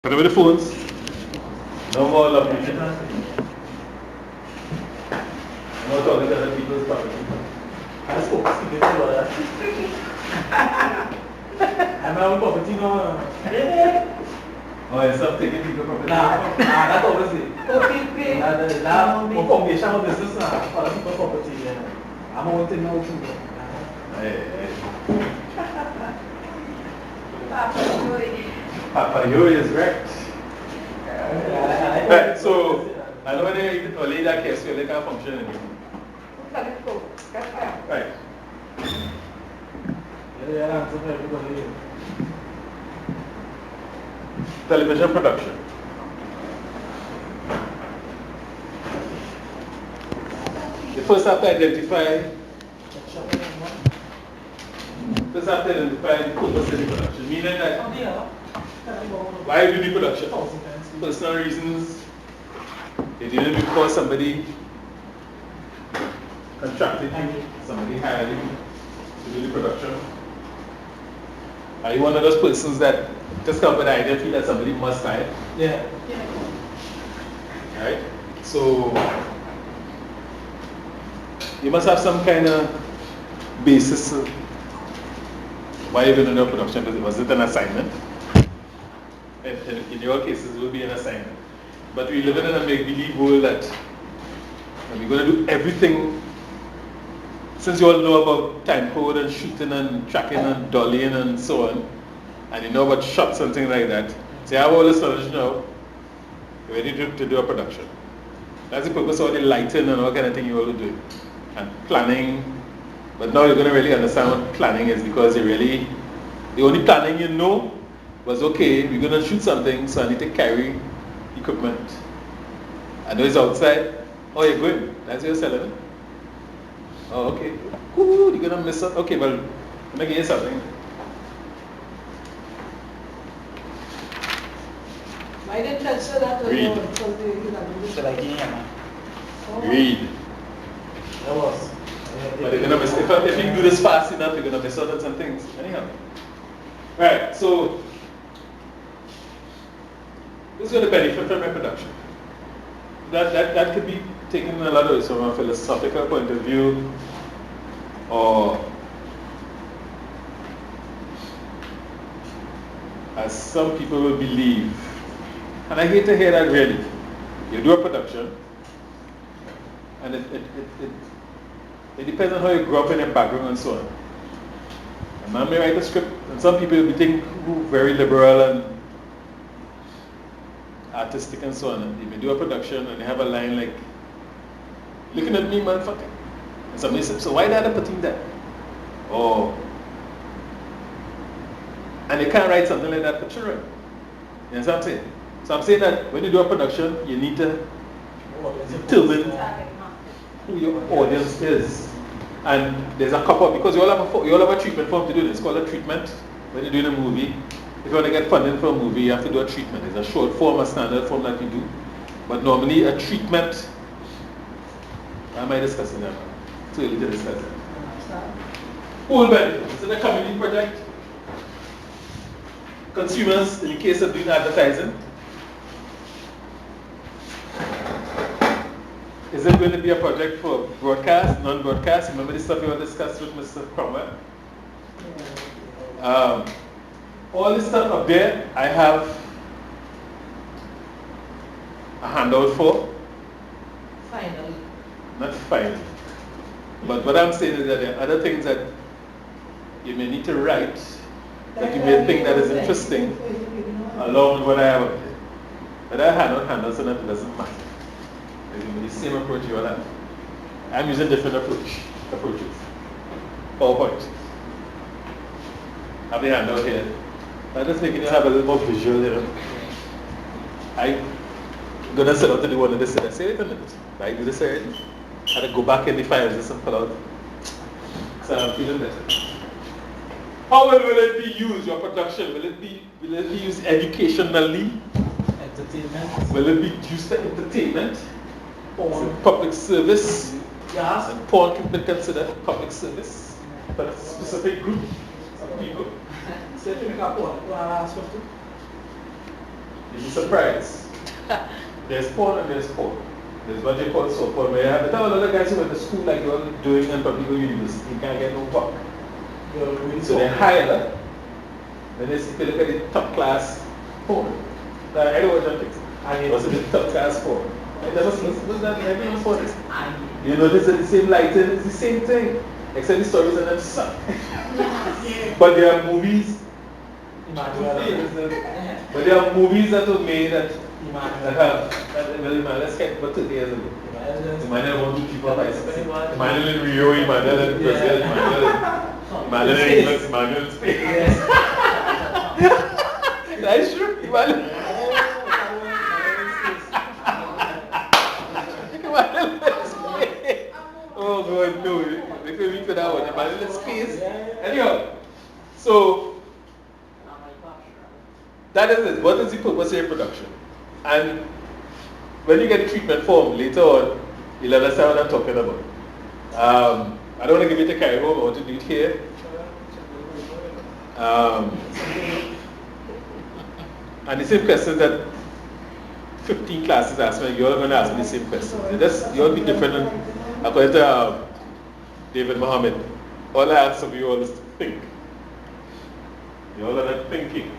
Put away the phones. No more love music. No more talking to other people's property. I spoke to people about that. I'm not property no. Oh, yeah, stop taking people's property. Nah, that's obviously. Okay. Now, for foundation of business now, for other people's property. I'm going to know too. Papa Yuri is wrecked. Right, so I know when you only that case, you can't function anymore. Right. Television production. You first have to identify the purpose of the production, meaning that why do the production? Personal reasons. You're doing it because somebody contracted you, somebody hired you to do the production. Are you one of those persons that just come with the idea feel that somebody must hire? Yeah. Right? So you must have some kind of basis of why you're going to do a production. Was it an assignment? In your cases, it will be an assignment. But we live in a make-believe world that we're going to do everything. Since you all know about time code and shooting and tracking and dollying and so on, and you know about shots and things like that, so you have all this knowledge now, you're ready to do a production. That's the purpose of all the lighting and all kind of thing you all are doing. And planning. But now you're going to really understand what planning is, because the only planning you know was, okay, we're going to shoot something, so I need to carry equipment. I know it's outside. Oh, you're going. That's what you're selling. Oh, okay. Ooh, you're going to miss it. Okay, well, let me give you something. I didn't touch that. Read. Read. That was. But you're going to miss, if you do this fast enough, you're going to miss out on some things. Anyhow. Right, so this is going to benefit from reproduction. That could be taken in a lot of ways, from a philosophical point of view, or as some people will believe. And I hate to hear that really. You do a production, and it depends on how you grew up in your background and so on. A man may write a script, and some people will be thinking very liberal and artistic and so on. And they may do a production and they have a line like, "Looking at me, motherfucker." And somebody says, "So why the other putting that?" Oh. And they can't write something like that for children. You know what I'm saying? So I'm saying that when you do a production, you need to determine who your audience is. And there's a couple, because you all have a treatment form to do this. It's called a treatment. When you're doing a movie, if you want to get funding for a movie, you have to do a treatment. There's a short form, a standard form that we do. But normally a treatment, why am I discussing that? Too early to discuss it. Whole benefit. It's a community project. Consumers, in case of doing advertising, is it going to be a project for broadcast, non-broadcast? Remember the stuff we discussed with Mr. Cromwell? All this stuff up there, I have a handout for. Finally. Not finally. But what I'm saying is that there are other things that you may need to write that you may think that is interesting along with what I have up there. But I have handouts and it doesn't matter. The same approach you all have. I'm using different approaches. PowerPoint. I have the handout here. I'm just making you have a little more visual, you know. I'm going to set out to do one of this. I say, wait a minute. I do this already. I had to go back in the files just and pull out. So I'm feeling better. How well will it be used, your production? Will it be used educationally? Entertainment. Will it be used for entertainment? Porn. Public service? Yes. And porn can be considered public service for a specific group of people. Você fica porra, tu acha que You'd be surprised. There's porn and there's porn. There's what they call soft porn, where you have a lot of guys who went to school like you're doing and probably go to university, you can't get no work. So they hire them. Then they say, look at the top class porn. Now, I don't watch Netflix. What's the top class porn? I never seen that in every porn. You notice that the same lighting, it's the same thing. Except the stories and them suck. But there are movies. But there are movies that were made that let's get about 30 years ago. Emmanuel 1, 2, 3, 4, 5, 6. Emmanuel in Rio, Emmanuel in Brazil, Emmanuel in England, Emmanuel in Spain. That's true, Emmanuel. Oh God, no. We could have one. Emmanuel in space. Anyhow, so that is it. What is the purpose of your production? And when you get the treatment form later on, you'll understand what I'm talking about. I don't want to give it a carry home. I want to do it here. And the same question that 15 classes asked me, you're going to ask me the same question. You'll be different according to David Mohammed. All I ask of you all is to think. You all are not thinking.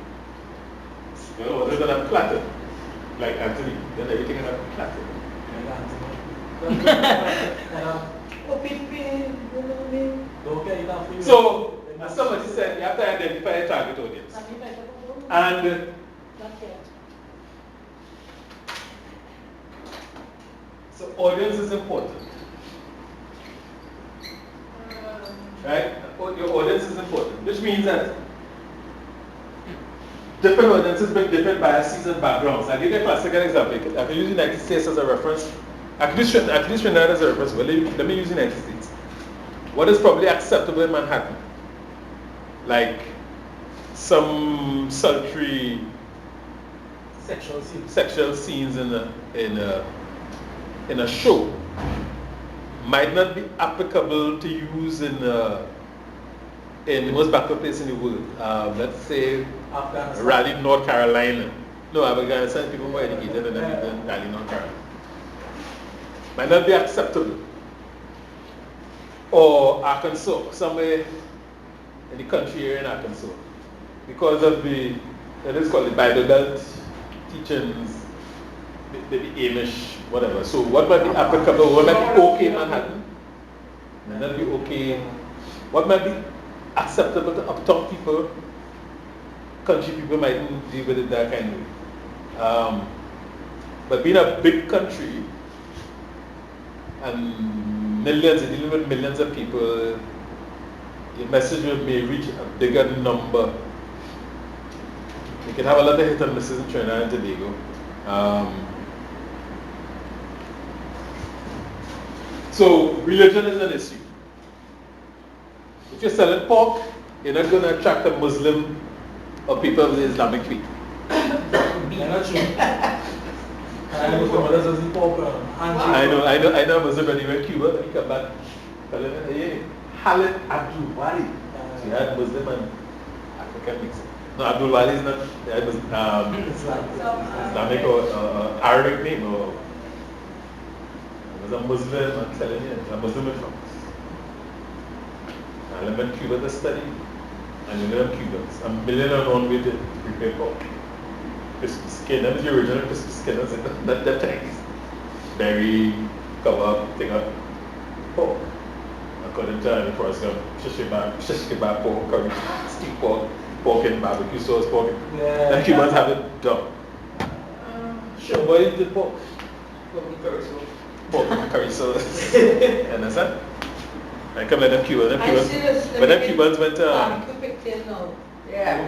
You know, other than I'm flattered. Like Anthony, then everything is flattered. So, as somebody said, you have to identify a target audience. And so audience is important. Right? Your audience is important, which means that different audiences bring different biases and backgrounds. I'll give you a classical example. I can use the United States as a reference. At least Trinidad as a reference. Well, let me use the United States. What is probably acceptable in Manhattan? Like some sultry sexual scenes in a show might not be applicable to use in the most backward place in the world. Let's say Raleigh, North Carolina. No, Afghanistan people more educated than Raleigh, North Carolina. Might not be acceptable. Or Arkansas, somewhere in the country here in Arkansas. Because of the, it is called the Bible Belt teachings, the Amish, whatever. So what might be applicable, what might be okay in Manhattan, might not be okay, what might be acceptable to uptown people, country people mightn't deal with it that kind of way. But being a big country, and millions, dealing with millions of people, your message may reach a bigger number. You can have a lot of hit and misses in Trinidad and Tobago. So religion is an issue. If you're selling pork, you're not going to attract a Muslim or people with Islamic faith. Not true. I know Muslim when he went to Cuba, he come back telling him, hey, Khalid Abdul Wali. So he had Muslim and African mix. No, Abdul Wali is not Islamic or Arabic name. Or he was a Muslim, I'm telling you, a Muslim in France. I went to Cuba to study, and you know Cubans. A million and one way to prepare pork. Christmas skin, that was the original Christmas skin, not that things. Berry, cover, thing up, pork. According to the first shish kebab, pork, curry, steamed pork and barbecue sauce, pork. Yeah. And Cubans have it done. Sure, what is the pork? Pork and curry sauce. Understand? I come like them Cubans. When them Cubans went to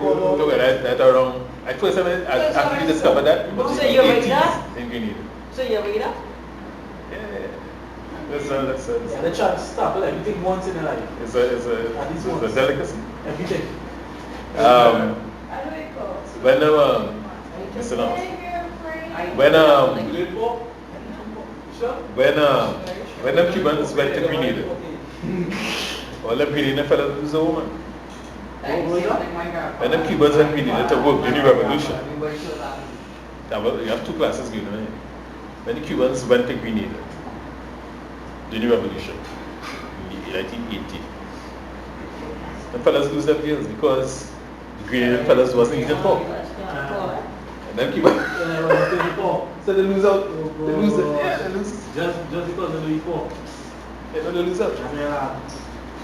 look at that around. At first, after we discovered that, it was So you read 80s that? in Grenada. So you read that? Yeah. They try to stop everything once in a life. It's a delicacy. Everything. When listen up. When them Cubans went to Grenada, all them Grenada fellas was a woman. When them Cubans went to Grenada to work during the revolution, You have two classes going on. When the Cubans went to Grenada, the new revolution, in 1980, the fellas lose their bills because the Grenadian fellas wasn't eating pork. And then Cuba. So they lose out. They lose it. Yeah, they lose. Just because they lose pork. They don't lose out.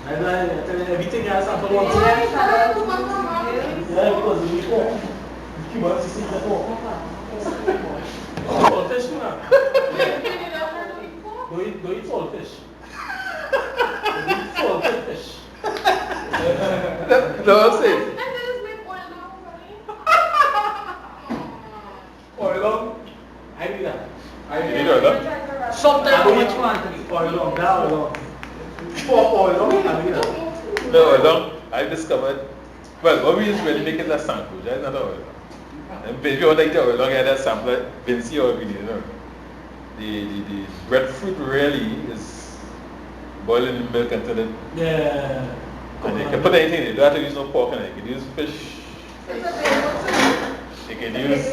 Everything else after one. Yeah, because they lose pork. Cubans see the pork. Salt fish, man. Don't eat salt fish. Don't eat salted fish. No, I'm saying. Oil on. I do that. You know that? Sometimes how much you want to eat? Oil on, down oil on. For oil on, I do that. No, I discovered. Well, what we usually make is a sample. That's not oil. And if you want to eat oil, long as that sample, Vinci or you know. The breadfruit really is boiling in milk until it. Yeah. And you can put anything in it. You don't have to use no pork in it. You can use fish. You can use.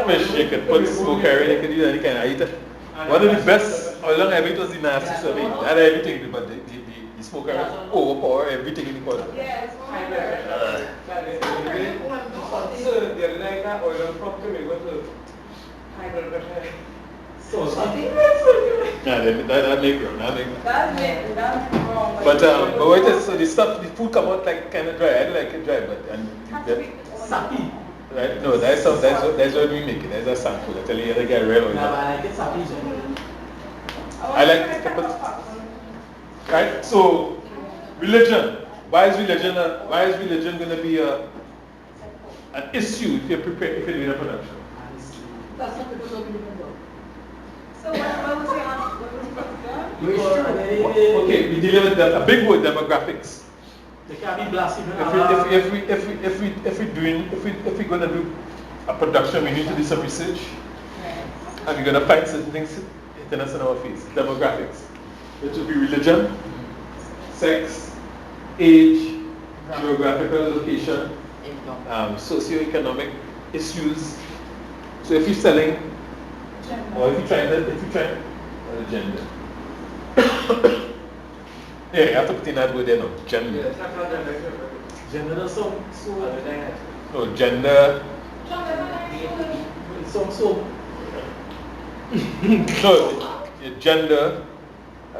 Fish. You can put smoke curry. You can use any kind of item. One of the best, how long ever it was the nasty survey. Not everything, but the smoke curry overpower everything in the corner. Yes, So something. Yeah, that make wrong. that's wrong. But what it is, so the stuff, the food come out like kind of dry. I don't like it dry, but Sappy. right? No, that's what we make it. That's a sample. I tell you, I get real. No, I like it sappy. I like it, but right. So religion. Why is religion going to be an issue if you're prepared if you're doing a production? That's not because of you. So what was Okay, we dealing with a big word, demographics. They can't be blasting. If we're going to do a production, we need to do some research, and we're going to find certain things hitting us in our face. Demographics, which will be religion, sex, age, geographical location, socioeconomic issues. So if you're selling, or if you're trying, gender. Yeah, you have to put in that word there now, gender. Gender is so. No, gender. So. No, gender.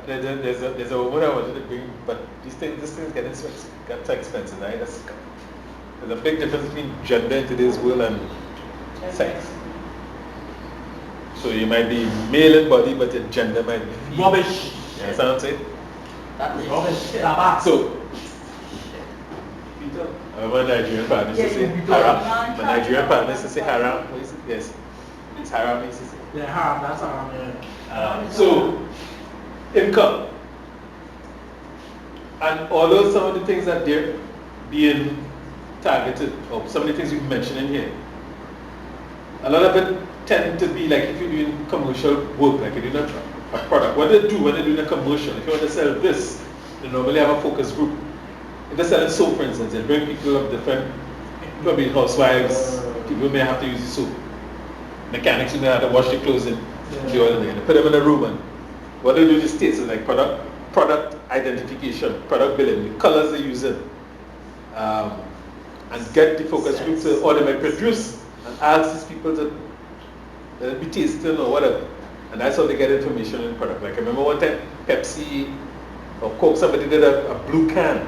There's a woman I wanted to bring, but this thing is getting so expensive, right? There's a big difference between gender in today's world and sex. So you might be male in body, but your gender might be female. Rubbish. You understand what I'm saying? Rubbish. So, my Nigerian partner used to say haram. My Nigerian partner used to say haram. Yes, it's haram. Used to say. Yeah, haram. That's haram. Yeah. So, income, and although some of the things that they're being targeted, or some of the things you've mentioned in here, a lot of it tend to be like if you're doing commercial work, like you're doing a product. What they do when they're doing a commercial, if you want to sell this, they normally have a focus group. If they're selling soap, for instance, they bring people of different, probably housewives, people who may have to use the soap, mechanics who may have to wash their clothes in the oil, and they put them in a room, and what they do in the States is like product identification, product billing, the colors they're using, and get the focus group to, or they might produce and ask these people to be tasting or whatever. And that's how they get information in product. Like I remember one time Pepsi or Coke, somebody did a blue can.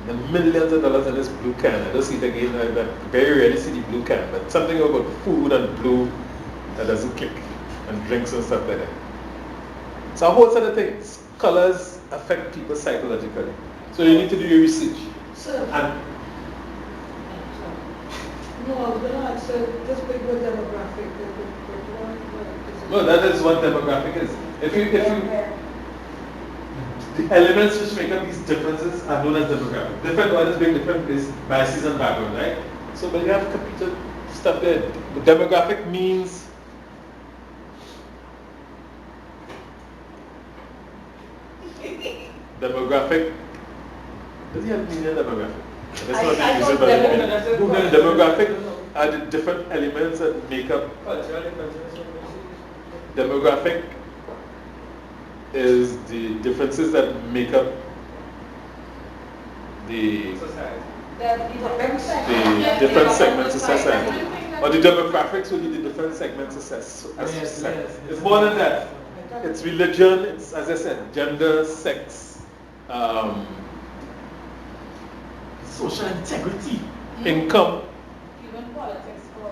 And millions of dollars in this blue can. I don't see it again. I very rarely see the blue can. But something about food and blue that doesn't click. And drinks and stuff like that. So a whole set of things. Colors affect people psychologically. So you need to do your research. Sir. And No, I was going to answer this big word demographic. no, that is what demographic is. If you the elements which make up these differences are known as demographic. Different others bring different is biases and background, right? So when you have computer stuff there, the demographic means demographic. Does he have meaning demographic? That's not I used thought by demographic. demographic are the different elements that make up Cultural differences. demographic is the differences that make up the Society. the different segments of society. Or the demographics will be the different segments of society. Yes. It's more than that. It's religion, it's, as I said, gender, sex, Social integrity. income. Even politics for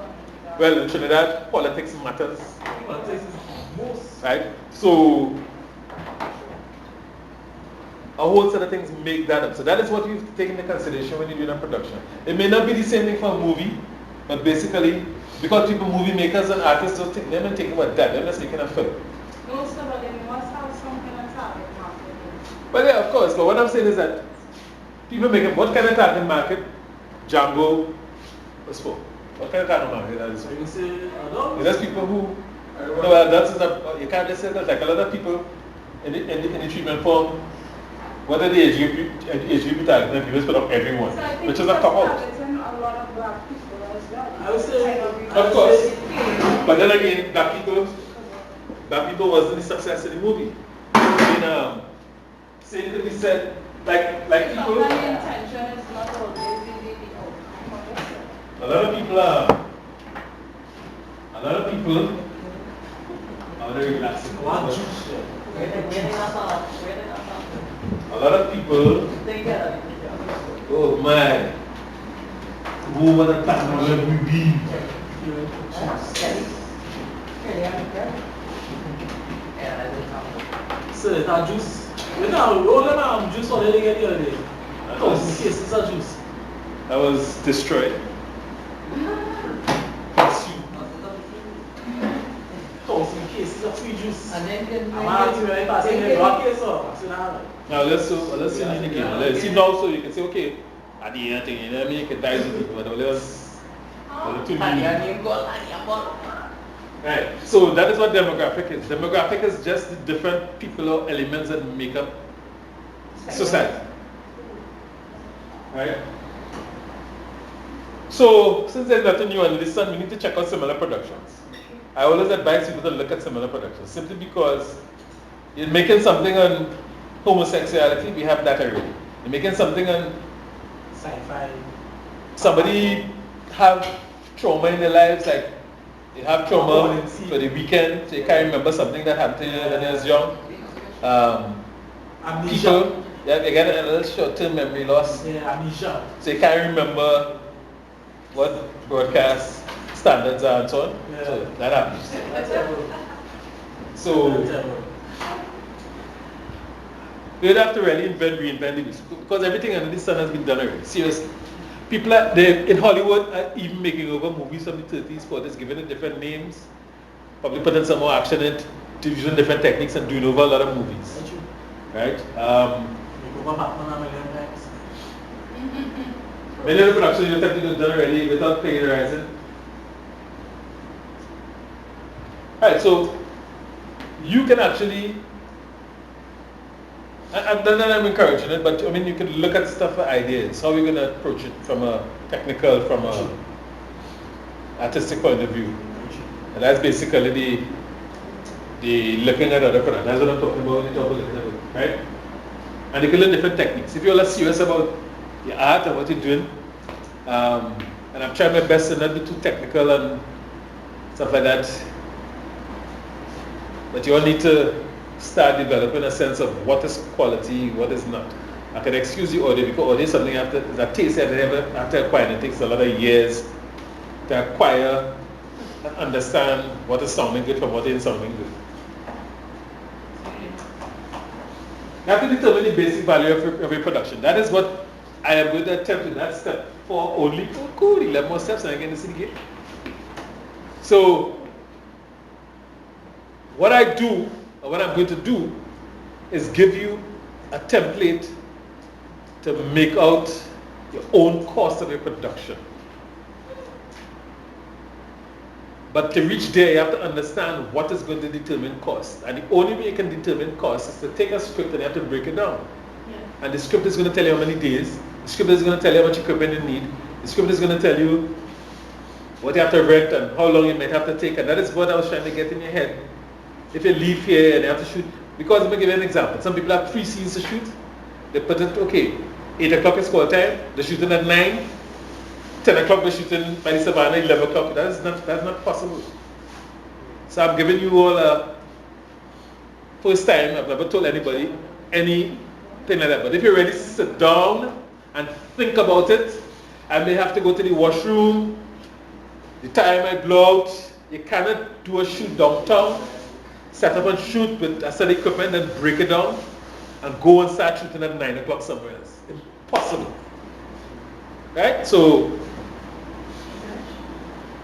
Well, in Trinidad, politics matters, Politics is most. right? So, a whole set of things make that up. So that is what you have to take into consideration when you're doing a production. It may not be the same thing for a movie, but basically, because people, movie makers and artists, don't think, they're not thinking about that. They're just making a film. most of them must have some kind of target market. But yeah, of course. But what I'm saying is that people make it. What kind of target market? Django was for. What kind of target market that is? So you say, adults? There's people who. No, that's not, you can't just say that. Like a lot of people in the treatment form, what are the age target? People put up everyone, So I think which is a cop out. targeting a lot of black people as well. I would say, Of course. But then again, black people wasn't the success of the movie. I mean, same to be said, like people. Sometimes the intention is not always the outcome of it. A lot of people are very relaxing. one juice. A lot of people, oh my, who want to talk about movie? So that juice. You know, all the juice on the other day. Thousand cases of juice. That was destroyed. Thousand cases of free juice. And then can I'm not even passing the block case off. Now let's see in the game. Let's see now, so you can say, okay, at the end thing, you know, you can die with people, but let's too right. So that is what demographic is. Demographic is just the different people or elements that make up society. Right? So since there's nothing new on this one, we need to check out similar productions. I always advise people to look at similar productions simply because you're making something on homosexuality, we have that already. You're making something on Sci-fi. somebody have trauma in their lives, like they have trauma for the weekend, so you can't remember something that happened to you when you was young. Amnesia. People, they get a little short-term memory loss, Yeah, amnesia. so you can't remember what broadcast standards are and so on. Yeah. So that happens. That's terrible. So That's terrible. you don't have to really reinvent the wheel because everything under the sun has been done already. Seriously. People in Hollywood are even making over movies from the 30s, 40s, giving it different names, probably putting some more action in it, using different techniques and doing over a lot of movies. Thank you. Right? You go back on a million times. Many of the productions you have to do done already without plagiarizing. Alright, so you can actually, and then I'm encouraging it, but I mean you can look at stuff for ideas. How are we going to approach it from a technical, from a artistic point of view? And that's basically the looking at other products. That's what I'm talking about when you talk about it, right? And you can learn different techniques. If you're all serious about your art and what you're doing, and I'm trying my best to not be too technical and stuff like that, but you all need to start developing a sense of what is quality, what is not. I can excuse the audio because audio is something is a taste that they have to acquire, and it takes a lot of years to acquire and understand what is sounding good from what isn't sounding good. You have to determine the basic value of your production. That is what I am going to attempt in that step 4 only. Oh, cool, 11 more steps and I get to see the game. So, what I do, or what I'm going to do, is give you a template to make out your own cost of your production. But to reach there, you have to understand what is going to determine cost. And the only way you can determine cost is to take a script and you have to break it down. Yeah. And the script is going to tell you how many days. The script is going to tell you how much equipment you need. The script is going to tell you what you have to rent and how long you might have to take, and that is what I was trying to get in your head. If you leave here and you have to shoot, because let me give you an example. Some people have 3 scenes to shoot. They put it, okay, 8 o'clock is call time, they're shooting at 9, 10 o'clock they're shooting by the Savannah, 11 o'clock. That's not possible. So I'm giving you all a first time, I've never told anybody anything like that. But if you really sit down and think about it, I may have to go to the washroom, the time I blow out, you cannot do a shoot downtown, set up and shoot with a set of equipment and break it down and go and start shooting at 9 o'clock somewhere else. Impossible. Right? So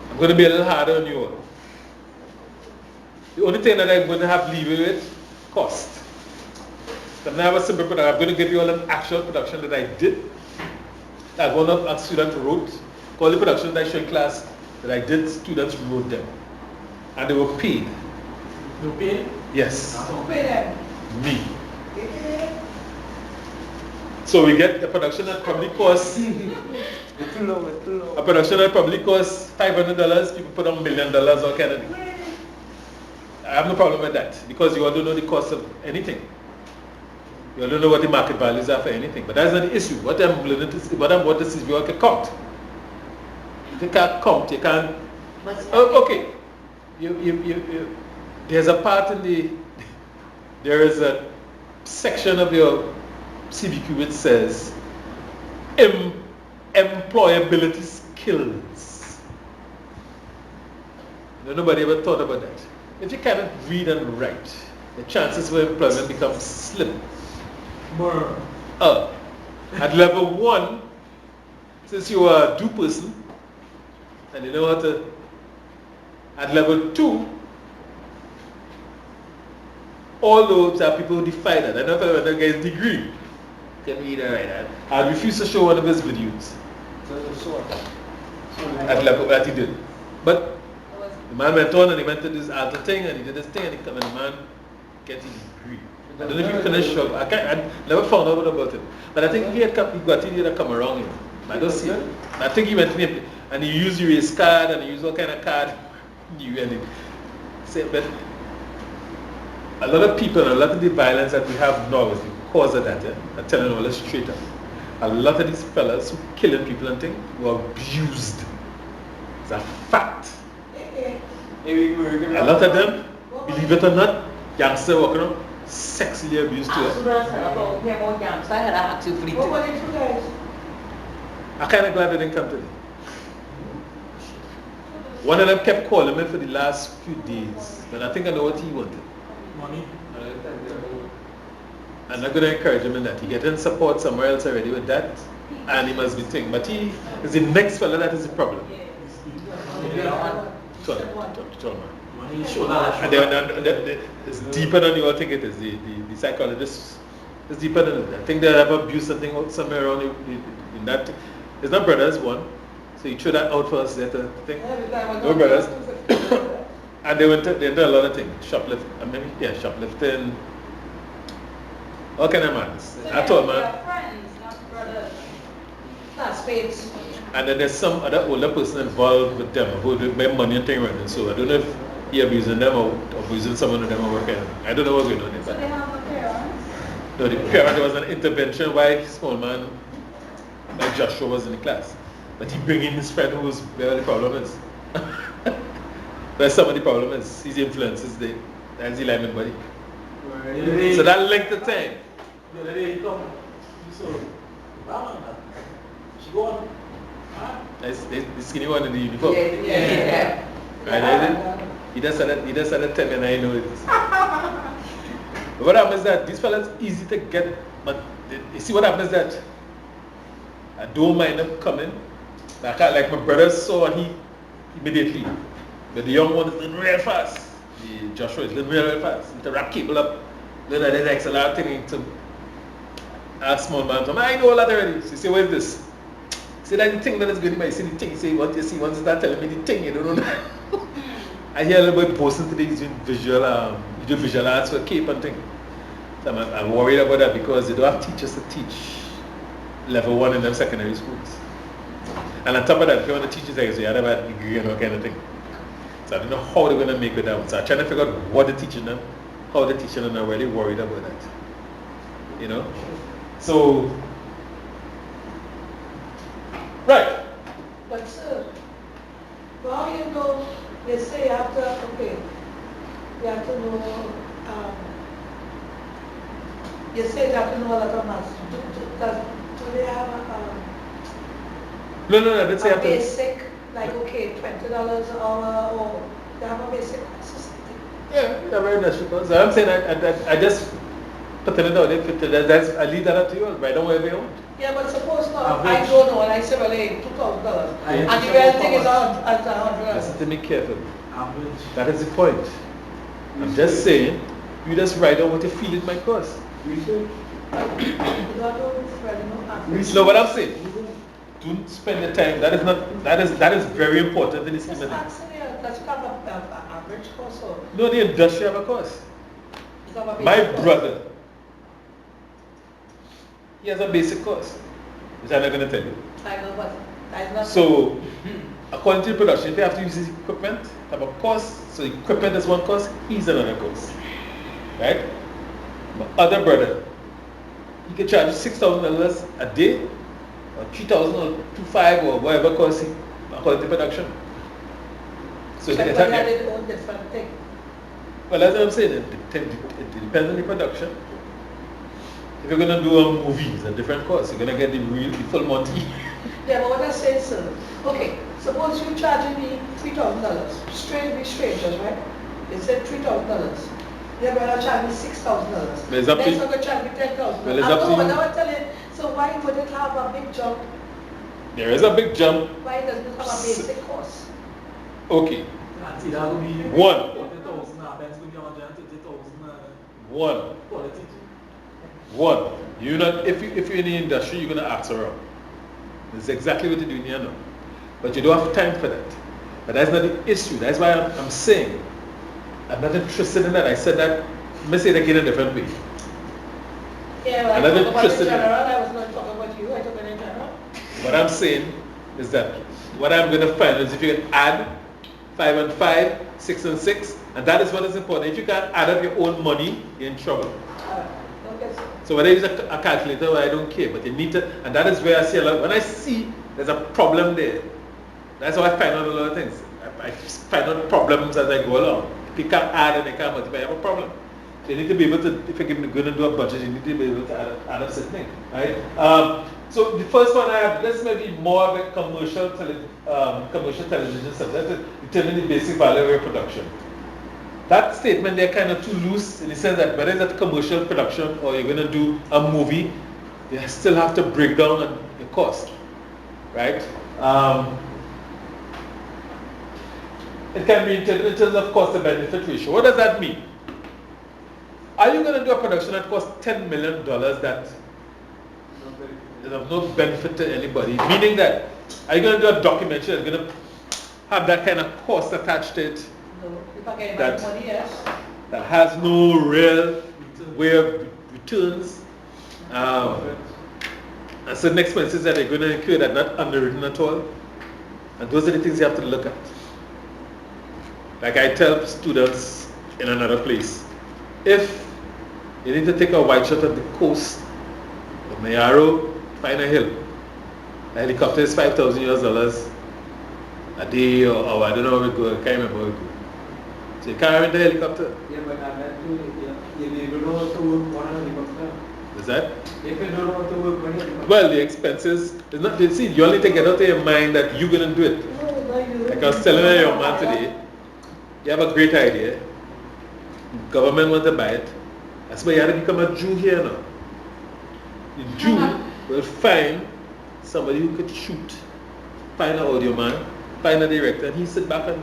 I'm going to be a little harder on you all. The only thing that I'm going to have leeway with, cost. So now I have a simple production. I'm going to give you all an actual production that I did. That one of a student wrote, called the production that I showed in class that I did, students wrote them. And they were paid. You paid? Yes. Who pay them? Me. So we get a production that probably costs It's too low, it's too low. a production that probably costs $500, people put on $1 million or kind of thing. I have no problem with that because you all don't know the cost of anything. You all don't know what the market values are for anything. But that's not the issue. What I'm learning to see, what I'm what to see is you all can count. If you can't count, you can't. Oh, okay. There's a part in there is a section of your CBQ which says employability skills. Nobody ever thought about that. If you cannot read and write, the chances for employment become slim. At level 1, since you are a do person and you know how to, at level 2, all those are people who defy that. I don't know if that guy's degree can read and write that. I refuse to show one of his videos at level that he did. But the man went on and he went to this other thing and he did this thing and he come and the man gets his degree. I don't know if he finished up. I never found out about it. But I think he got it to come around him. I don't see it. I think he went in and he used his card and he used all kind of card. But a lot of people and a lot of the violence that we have now is because of that. I'm telling you all this straight up. A lot of these fellas who killing people and things were abused. It's a fact. A lot of them, believe it or not, youngsters walking around, sexually abused too. What were these two guys? I'm kind of glad they didn't come today. One of them kept calling me for the last few days, but I think I know what he wanted. Money? I'm not going to encourage him in that. He getting support somewhere else already with that, and he must be thinking. But he is the next fella that is the problem. And it's deeper than you all think it is. The psychologist is deeper than it. I think they have abused something somewhere around in that. It's not brothers, one. So you threw that out for us there to think. No brothers. And they did a lot of things. Shoplifting. All kind of madness. I told man. Friends, not brothers. Not spades. And then there's some other older person involved with them who make money and things running. So I don't know if he abusing them or abusing someone of them or working. I don't know what's going on there. So they have a parents? No, the parent, there was an intervention why small man like Joshua was in the class. But he bring in his friend who was where the problem is. Where some of the problem is. His influences there. That's the alignment body. So that length of time. The day he come, she go on. That's the skinny one in the uniform. Yeah. Right, he does that tell me and I know it. But what happens is that these fellas easy to get, but you see what happens is that I don't mind them coming. Like my brother saw he immediately. But the young one is living real fast. The Joshua is living real fast. He wrap cable up, learn that there's XLR thing to ask small man, I know all that already. So you say, what is this? See that the thing that is good, you see the thing, you say what you see, once you start telling me the thing, you don't know. I hear a little boy posting today, he's doing visual arts for Cape and thing. So I'm worried about that because they don't have teachers to teach level 1 in them secondary schools. And on top of that, if you want to teach it, so you have a degree and all kind of thing. So I don't know how they're going to make it out. So I'm trying to figure out what they're teaching them, how they're teaching them, and I'm really worried about that. You know? So, right. But sir, how you know, they say you have to, okay, you have to know, you say you have to know a lot of maths. Do they have No, I didn't say a after. basic, like, okay, $20 an hour, or they have a basic course or something? Yeah, very industry course. I'm saying I just put it out there. I leave that up to you. Write down whatever you want. Yeah, but suppose now, Average. I don't know, and I say, well, hey, $2,000, and the real thing is $100. Listen to me carefully. Average. That is the point. I'm just saying, you just write down what you feel it might cost. Research. No, what I'm saying, don't spend the time. That is very important in this Just industry. asking you, does it have an average course or No, the industry have a course. does it have a My basic course? brother, he has a basic course, which I'm not going to tell you. I know, but that's not. So, according to the production, if you have to use his equipment, have a cost. So equipment is one cost, he's another cost. Right? My other brother, he can charge $6,000 a day, or $3,000 or $2,500 or whatever cost he, according to production. So But they they attack have their own different thing. Well, that's what I'm saying. It depends on the production. If you're going to do a movie, it's a different cost. You're going to get the full Monty. Yeah, but what I say, sir, okay, suppose you're charging me $3,000, strangers, right? They said $3,000. They're going to charge me $6,000. Well, it's up to Next you. I'm going to charge me $10,000. Well, it's up to you. I want to tell you, so why would it have a big jump? There is a big jump. Why doesn't it have a basic cost? Okay. See, that would be One. 40,000, Ben's going to be 130,000. One. Quality. One. You're not, if you're in the industry, you're going to ask around. That's exactly what you're doing here now. But you don't have time for that. But that's not the issue. That's why I'm saying I'm not interested in that. I said that, let me say it again in a different way. Yeah, well, I I'm not talk about in interested in- general. I was not talking about you. I talk about in general. What I'm saying is that what I'm going to find is if you can add 5 and 5, 6 and 6, and that is what is important. If you can't add up your own money, you're in trouble. Okay, sir. So whether you use a calculator, I don't care, but you need to, and that is where I see a lot. When I see there's a problem there, that's how I find out a lot of things. I find out problems as I go along. If you can't add and you can't multiply, you have a problem. So you need to be able to, if you're going to do a budget, you need to be able to add up certain things, right? So the first one I have, this may be more of a commercial television subject, determine the basic value of your production. That statement, they're kind of too loose in the sense that whether it's a commercial production or you're going to do a movie, you still have to break down the cost, right? It can be in terms of cost to benefit ratio. What does that mean? Are you going to do a production that costs $10 million that is of no benefit to anybody? Meaning that, are you going to do a documentary that's going to have that kind of cost attached to it? No, if I get That- my money, yes. That has no real way of returns, and certain expenses that are going to incur that are not underwritten at all. And those are the things you have to look at. Like I tell students in another place, if you need to take a wide shot at the coast of Mayaro, find a hill. The helicopter is $5,000 a day, or I don't know how it goes, I can't remember how it goes. So you can't rent the helicopter. Yeah, but I meant to, you don't know to work on a helicopter. Is that? If you don't know to work on a helicopter. Well, the expenses, it's not, you see, you only take it out of your mind that you're going to do it. No, no, you. Like I was telling your man today, you have a great idea. Government wants to buy it. That's why you have to become a Jew here now. The Jew will find somebody who could shoot, find an audio man, find a director, and he sit back and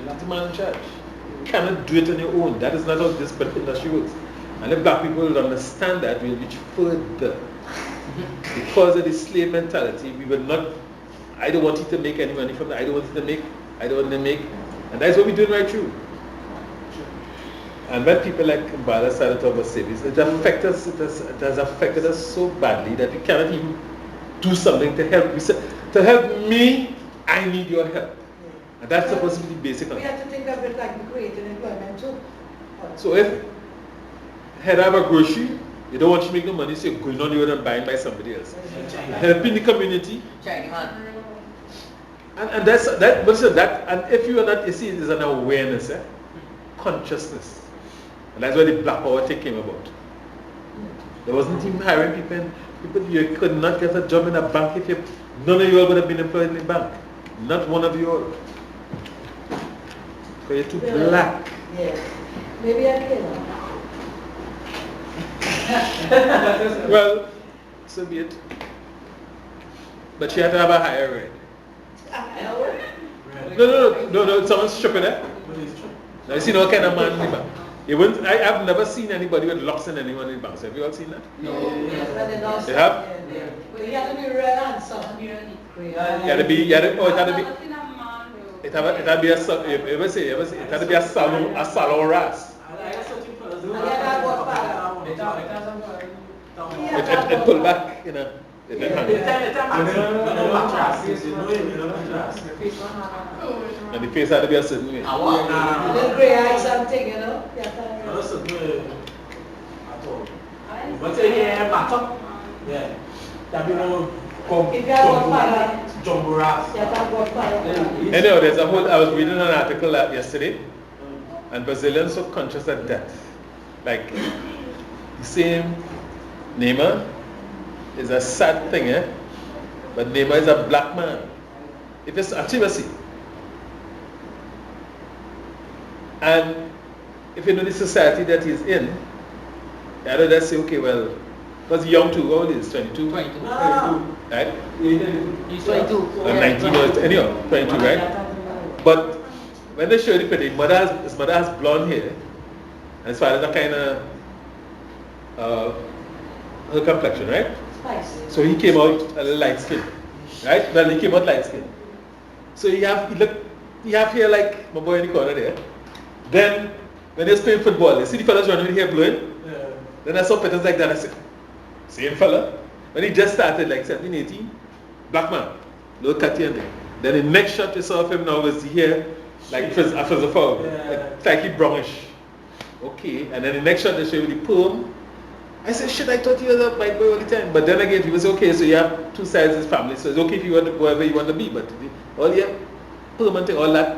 that's the man in charge. You cannot do it on your own. That is not how this industry works. And if black people will understand that, we'll reach further. Because of the slave mentality, we will not, I don't want you to make any money from that, I don't want you to make, I don't want to make. And that's what we're doing right through. And when people like Mbala started talking about savings, it has affected us so badly that we cannot even do something to help. To help me, I need your help. And that's supposed to be the basic. We have to think of it like creating employment too. So if head have a grocery, you don't want to make no money, so you're going on the road and buying by somebody else. Helping the community. And that's that. But so that, and if you are not, you see, it is an awareness, consciousness, and that's where the Black Power thing came about. There wasn't even hiring people. You could not get a job in a bank if none of you all would have been employed in the bank. Not one of you all. Because you're too black. Yes. Maybe I can. Well, so be it. But she had to have a higher rate. No, someone's stripping it. Now you see no kind of man in the bank. I've never seen anybody with locks in anyone in the banks. Have you all seen that? No. You have? But you have to be real handsome. It had to be a salon ras. It pulled back, you know. It didn't hang. And the face had to be a certain way. Little grey eyes something, you know. But yeah, Anyhow, there's a whole, I was reading an article yesterday, and Brazilians so conscious of death. Like, the same Neymar is a sad thing, but Neymar is a black man. If it's activity. And if you know the society that he's in, I don't just say, okay, well, because young too, how old is 22? 22. Right? He's 22. 19 or anyhow, 22, right? But when they show the picture, his mother has blonde hair, and his father's a kind of her complexion, right? So he came out a little light skin, right? Well, he came out light skin. So you have here like my boy in the corner there. Then when they're playing football, you see the fellas running with hair blowing. Then I saw patterns like that. I said, same fella. When he just started, like 17, 18, black man, little cutty and there. Then the next shot you saw of him now was the hair, like after the foul, like slightly brownish. Okay, and then the next shot they show you the perm. I said, shit, I thought you were a white boy all the time. But then again, he was okay, so you have two sides of his family, so it's okay if you want to go wherever you want to be. But all your perm and all that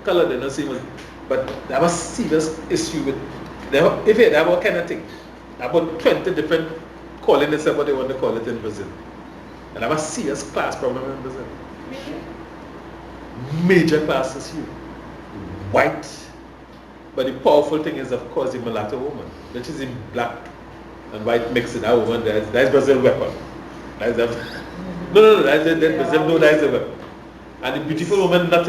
color, they're not same. But there was a serious issue with, if you have what kind of thing, about 20 different calling themselves what they want to call it in Brazil. And there was a serious class problem in Brazil. Major class issue. White. But the powerful thing is, of course, the mulatto woman, which is in black and white mixed. That woman, that's Brazil weapon. That's that's Brazil, no, that's a weapon. And the beautiful woman, not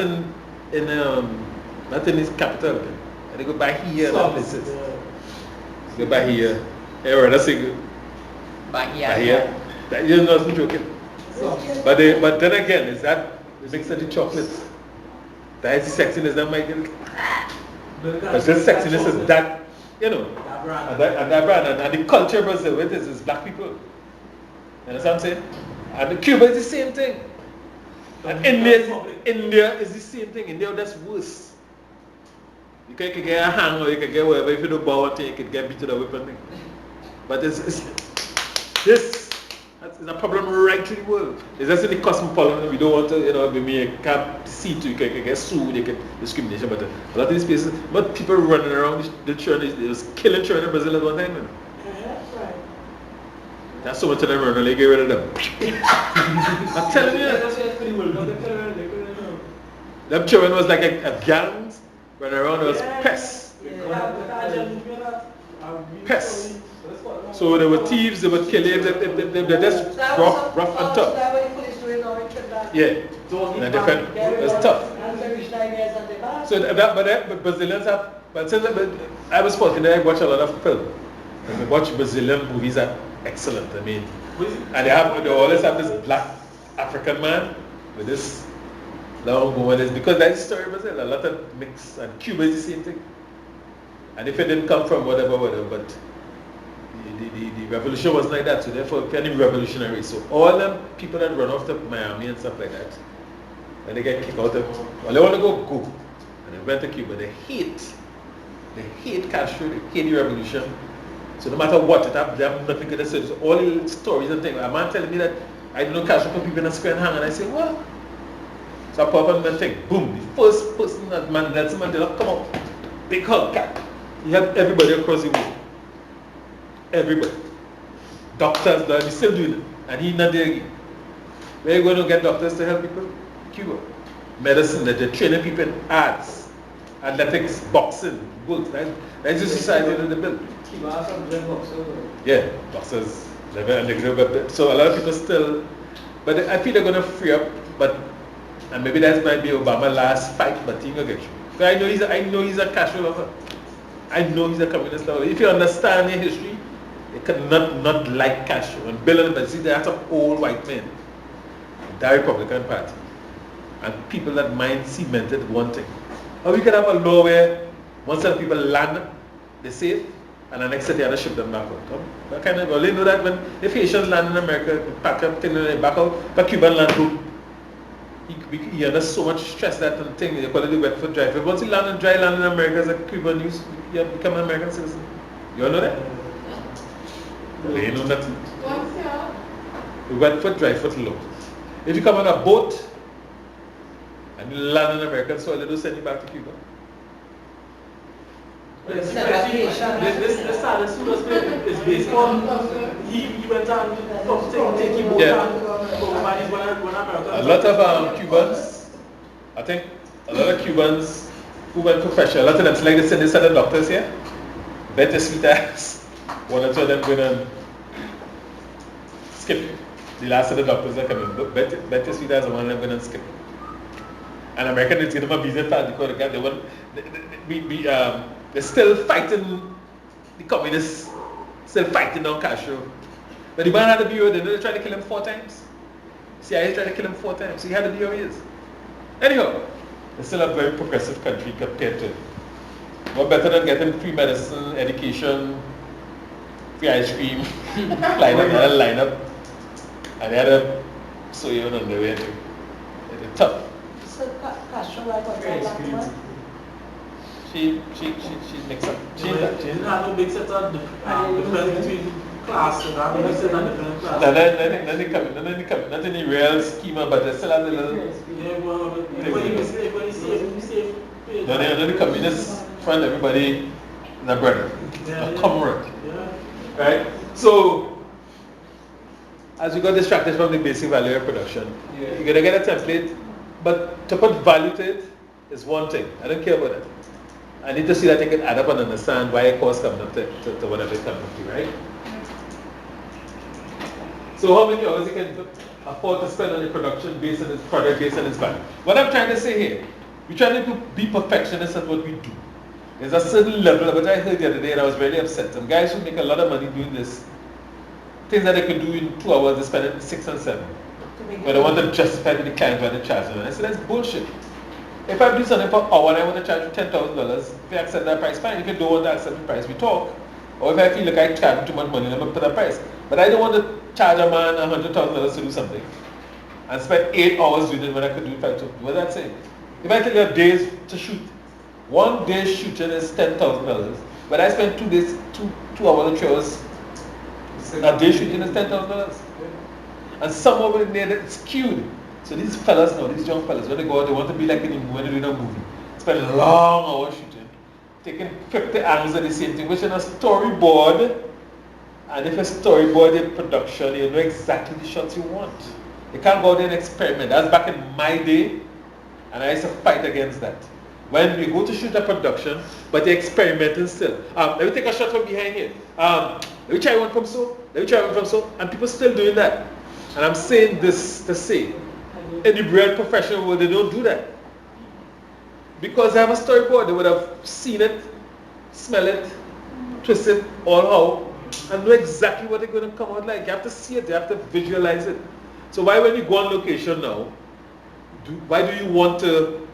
in his capital. And they go by here and places. Go by here. Hey, that's a good. By here. You're not joking. But then again, is that the mix of the chocolates? That is the sexiness that might get. Because this sexiness is that, you know, and that brand, and the culture of Brazil with is black people. You understand what I'm saying? And Cuba is the same thing. And India is the same thing. India, that's worse. You can get a hang or you can get whatever. If you don't bow one thing, you can get beat to the weapon thing. But this is a problem right through the world. It's just in the cosmopolitan. We don't want to, you know, maybe you can't see to, you can get sued, you get discrimination. But a lot of these places, but people running around the children, they was killing children in Brazil at one time. Man. That's right. That's so much of them running, they get rid of them. I'm telling you. Them children was like a gangs running around, it was pests. Pests. So there were thieves, there were killers, they're just rough and tough. Yeah, and different, it's tough. So but Brazilians have, but I was fortunate, I watch a lot of film. And we watch Brazilian movies are excellent, I mean. And they always have this black African man with this long woman, because that's the story of Brazil, a lot of mix, and Cuba is the same thing. And if it didn't come from whatever, but The revolution was like that, so therefore very revolutionary. So all them people that run off to Miami and stuff like that, when they get kicked out of, well, they want to go, and they went to Cuba. They hate Castro, they hate the revolution. So no matter what, they have nothing good to say. So all the stories and things. A man telling me that I don't know Castro put people in a square and hang, and I say, well. So I pop up and think, boom, the first person that Nelson Mandela come up, big hug, cat. He helped everybody across the world. Everybody. Doctors, he's still doing it. And he's not there again. Where are you going to get doctors to help people? Cuba. Medicine, they're training people in arts, athletics, boxing, books. That's the society that they built. Cuba has some great boxers. Yeah, boxers. So a lot of people still, but I feel they're going to free up, and maybe that might be Obama's last fight, but he's going to get you. I know he's a Castro lover. I know he's a communist lover. If you understand his history, you cannot not like Castro. And Bill and see, they're some old white men. The Republican Party. And people that mind cemented one thing. Or we could have a law where one set of people land, they're safe, and the next day they have to ship them back out. That kind of, well, they know that when if Haitians land in America, they pack up, take them back out, but Cuban land too. He under so much stress that thing, they call it the wet foot dry foot. Once you land in dry land in America as a Cuban, you have become an American citizen. You all know that? Well, you know nothing. What's your? The wet foot, dry foot law. If you come on a boat and you land in American soil, they don't send you back to Cuba. This side is based on he went on from taking boat a lot of Cubans, I think a lot of Cubans who went professional, a lot of them, like they said, they said the doctors here, better sweet ass, one or two of them going and skip. The last of the doctors are coming, but better sweet ass, one of them going and skip. And Americans give them a visa card because they want, they're still fighting the communists, still fighting on Castro. But the man had the bureau, they tried to kill him 4 times. CIA tried to kill him 4 times, so he had the bureau he is. Anyhow, it's still a very progressive country compared to, what better than getting free medicine, education, free ice cream, line up, and they had a soy on the way. It's tough. So Castro, I got that last one. She mixed up. She didn't have no big set of difference between class and have no big set of different class. Then they come. Not any real schema, but they still have the little. Yeah, well, when you say, No, they're the communists find everybody their brother, a comrade. Yeah. Right? So, as we got distracted from the basic value of production, you're going to get a template, but to put value to it is one thing. I don't care about that. I need to see that I can add up and understand why a cost coming up to whatever it's coming up to, right? So how many hours you can afford to spend on your production based on its product, based on its value? What I'm trying to say here, we're trying to be perfectionists at what we do. There's a certain level, which I heard the other day and I was very upset. Some guys who make a lot of money doing this, things that they could do in 2 hours, they spend it 6 and 7. But they want to justify to the client why they charge them. And I said, that's bullshit. If I do something for an hour and I want to charge you $10,000, if you accept that price, fine. If you don't want to accept the price, we talk. Or if I feel like I charge too much money, I'm going to put a price. But I don't want to charge a man $100,000 to do something and spend 8 hours doing it when I could do it 5 to. What does that say? If I take a days to shoot, 1 day shooting is $10,000, but I spend 2 days, 2 hours or 3 hours, a day shooting is $10,000. And some of it made it skewed. So these fellas now, these young fellas, when they go out, they want to be like in a movie, when they're doing a movie. Spend long hours shooting, taking 50 angles of the same thing, which in a storyboard, and if a storyboard in production, you know exactly the shots you want. You can't go out there and experiment. That's back in my day, and I used to fight against that. When you go to shoot a production, but you're experimenting still. Let me take a shot from behind here. Let me try one from so, let me try one from so, and people still doing that. And I'm saying this to say, in the real professional world, they don't do that. Because they have a storyboard, they would have seen it, smell it, twist it, all how, and know exactly what they're going to come out like. You have to see it, you have to visualize it. So why when you go on location now, why do you want to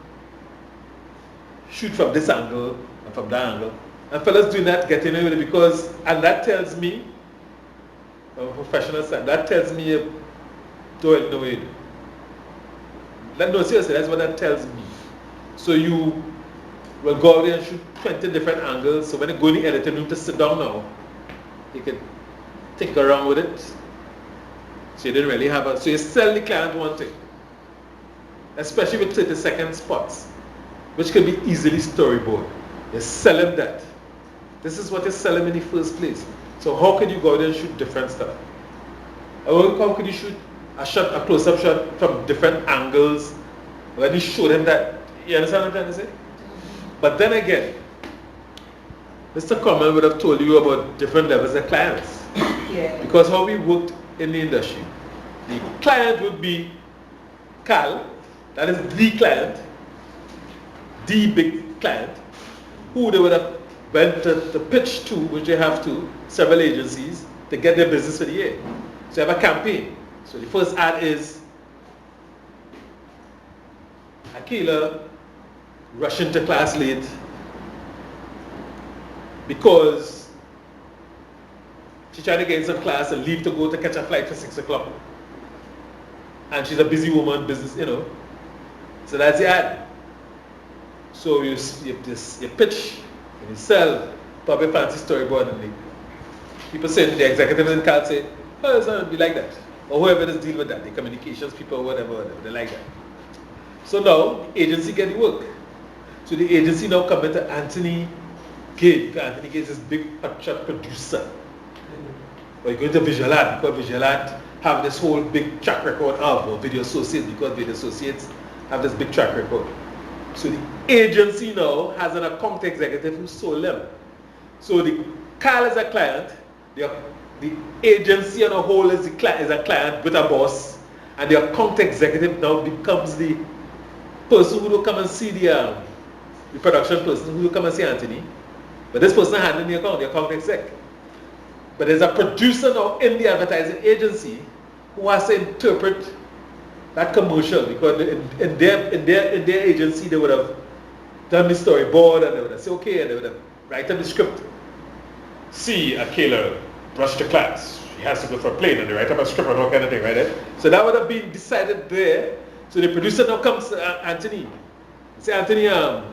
shoot from this angle and from that angle? And fellas doing that, getting away with it because, and that tells me, from a professional side, that tells me don't know it. No, seriously, that's what that tells me. So you will go out there and shoot 20 different angles. So when you go in the editing room to sit down now, you can take around with it. So you didn't really have a, so you sell the client one thing. Especially with 30-second spots, which can be easily storyboard. You sell him that. This is what you sell him in the first place. So how can you go out there and shoot different stuff? How could you shoot a shot, a close-up shot from different angles when you show them that? You understand what I'm trying to say? But then again, Mr. Common would have told you about different levels of clients. Yeah. Because how we worked in the industry, the client would be Cal, that is the client, the big client, who they would have went to pitch to, which they have to, several agencies, to get their business for the year. So you have a campaign. So the first ad is Akila rushing to class late because she's trying to get in some class and leave to go to catch a flight for 6 o'clock. And she's a busy woman, business, you know. So that's the ad. So you pitch and you sell, probably fancy storyboard, and people say, the executives in Cal say, oh, it's not be like that. Or whoever does deal with that, the communications people, whatever, they like that. So now, the agency get the work. So the agency now come into Anthony Gage. Anthony Gage is big hotshot producer. Or you go into Visual Art, because Visual Art have this whole big track record of, or Video Associates, because Video Associates have this big track record. So the agency now has an account executive who sold them. So the Cal is a client, the agency on a whole is a client with a boss, and the account executive now becomes the person who will come and see the production person who will come and see Anthony. But this person handling the account exec. But there's a producer now in the advertising agency who has to interpret that commercial, because in their agency they would have done the storyboard and they would have said okay, and they would have written the script. See Akela rush to class. She has to go for a plane, and they write up a script and all kind of thing, right? So that would have been decided there. So the producer now comes to Anthony. Say, Anthony, I